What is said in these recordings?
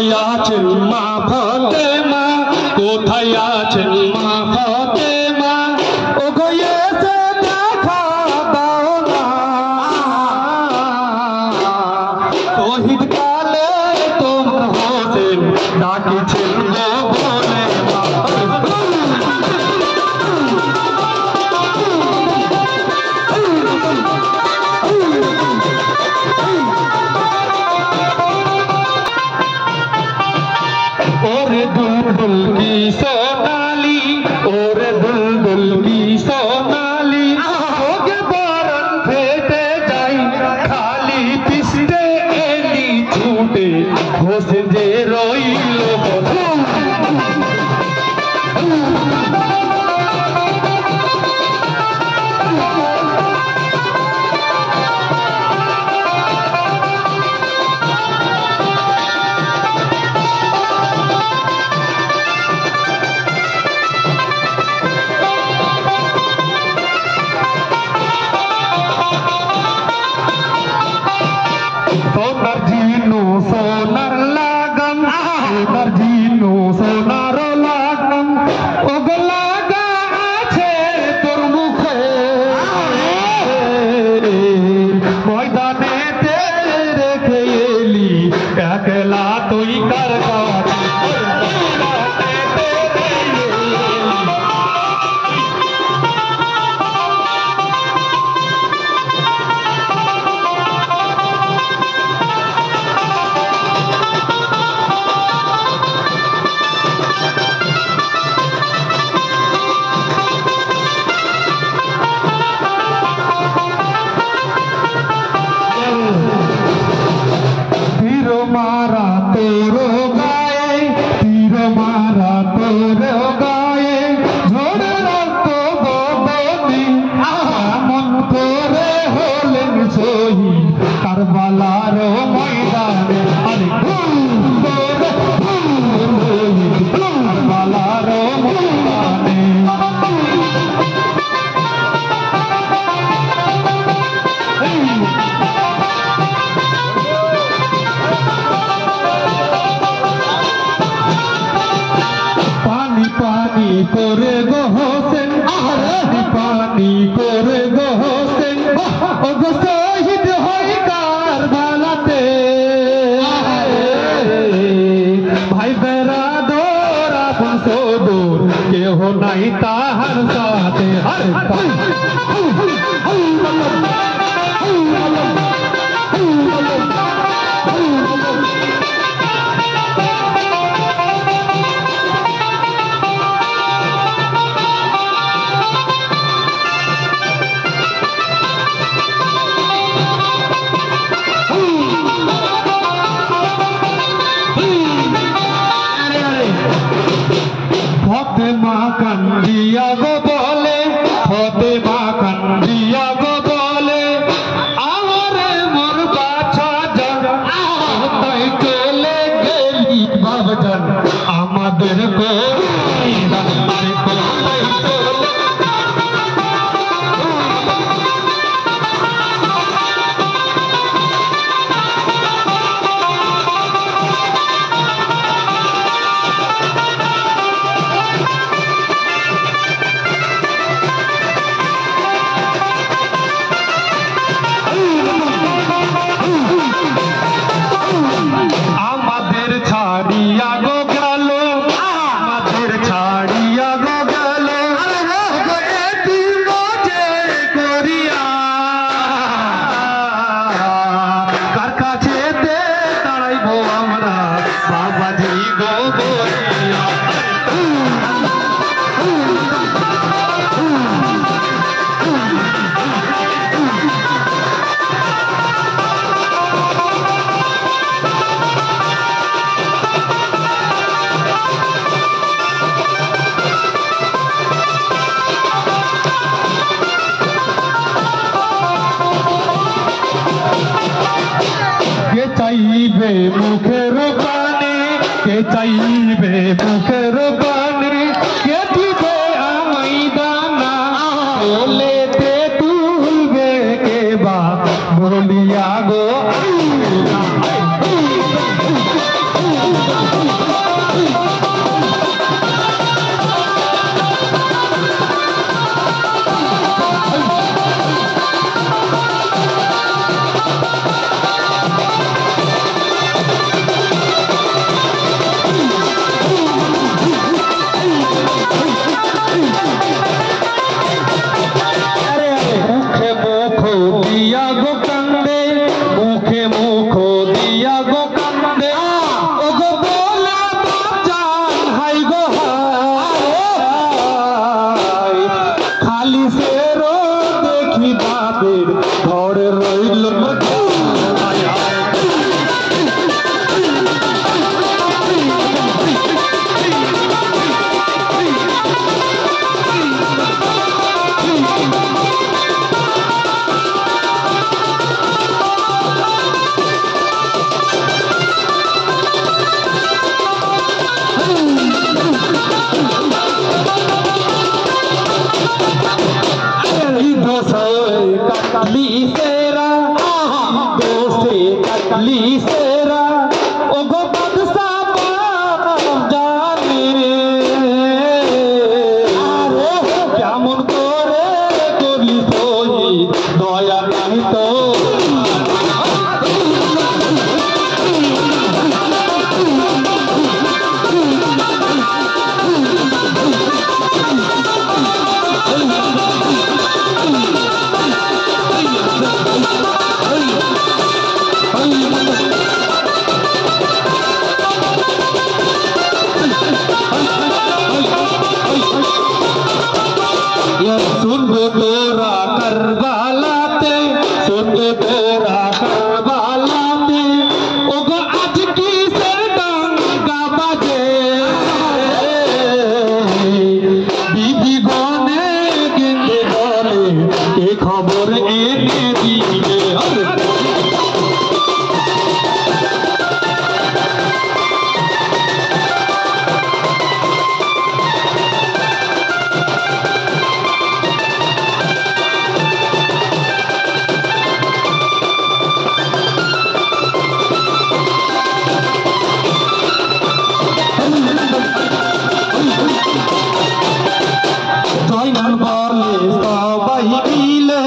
কোথায় আছেন মা ফাতেমা, কোথায় আছেন মা ফাতেমা, ও গো এসে দেখা দাও না। শহীদ কালে তোমার হোসেন ডাকিছেন গো বলে মা। ओरे दुलदुल की सोनाली, ओरे दुलदुल की सोनाली, होगे बारन फेटे जाई खाली पिसते एली छूटे होसे जे रोइलो सोनार जीनो सोनार लागम, सोनार जीनो सोनार लागम, ओगो लागা আছে তোর মুখে ময়দানেতে রেখে এলি একলা তুই কার কাছে। मारा तोरो गाए, तीर मारा तोरो गाए, झोड़े रक्त बदनी मन करे हलेन शहीद কারবালার ময়দানে। আরে কারবালার ময়দানে पानी करे गो होसेन, पानी करे गो होसेन, ओगो शहीद हई কারবালাতে। भाई बेरादर आपन सदर केह নাই তাহার সাথে। ফাতেমা কান্দিয়া গো বলে, ফাতেমা কান্দিয়া গো বলে, আমারে মোর বাছা জান তাই চলে গেলি বাবজান আমাদের কইরা আরে কোথায় চলে। আমাদের ছাড়িয়া গো গেল, আমাদের ছাড়িয়া গো গেল, যে করিয়া কার কাছে দাঁড়াইব আমরা বাবাজি গো বলিয়া। কে চাইবে মুখের পানে, কে চাইবে মুখের পানে, কে দিবে আমায় দানা, বলেতে তুলবে কে বা বলিয়া গো। कटली सेरा दोसे कटली सेरा ओगो बदसा जाने केमन करे करली सही दया नहीं तो सुन तोरा करबालाते सुन तोरा करबालाते ओगो आज की से डंगा बाजे बीबी गने गिनते बोले ए खबर एने दिए জয়নাল বলে সবাই মিলে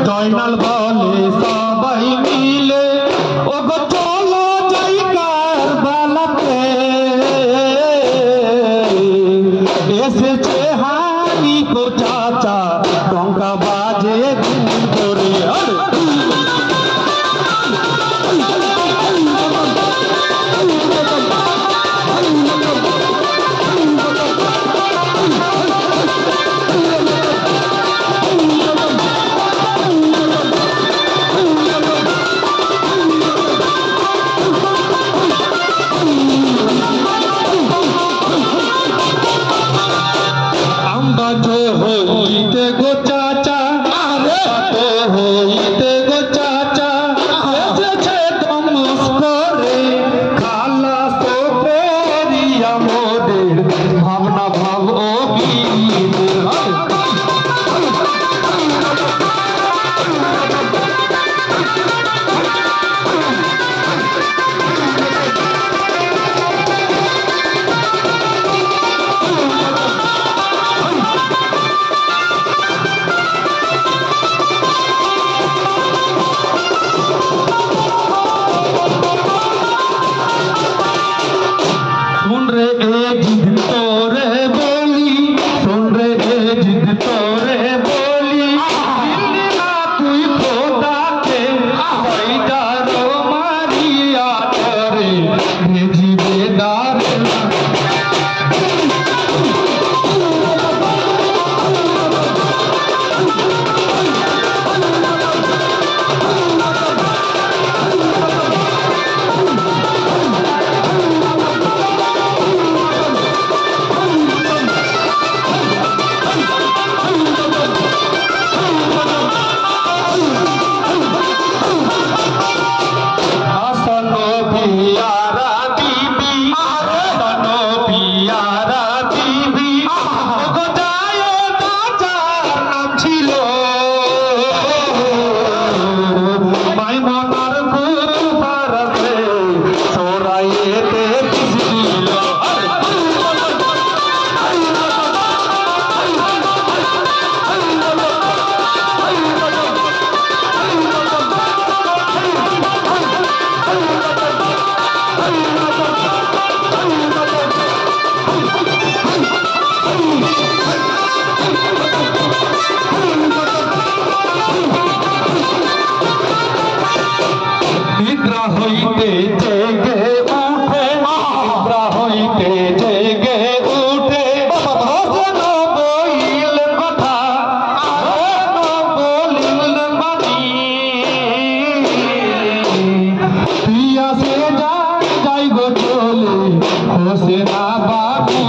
জয়নাল বলে সবাই মিলে ওগো চলো যাই কারবালাতে এসেছে হানি তো চাচা টঙ্কা বাজে ঘুম করে হইতে গো চাচা হইতে গো চাচা এসেছে তমস করে খালা সোপরিয়া মোদের ভাবনা ভাব ও কি सुन रे ए जिद तोरे बोली सुन रे ए जिद तोरे बोली दिल्ली ना तुई खोदा के पैदारो मारिया करे भेजी बेदार निद्रा होइते जेगे उठे निद्रा होइते जेगे उठे भजन बोइल कथा भजन बोलिल बानी पिया से जाई गो चले होसे ना बाबू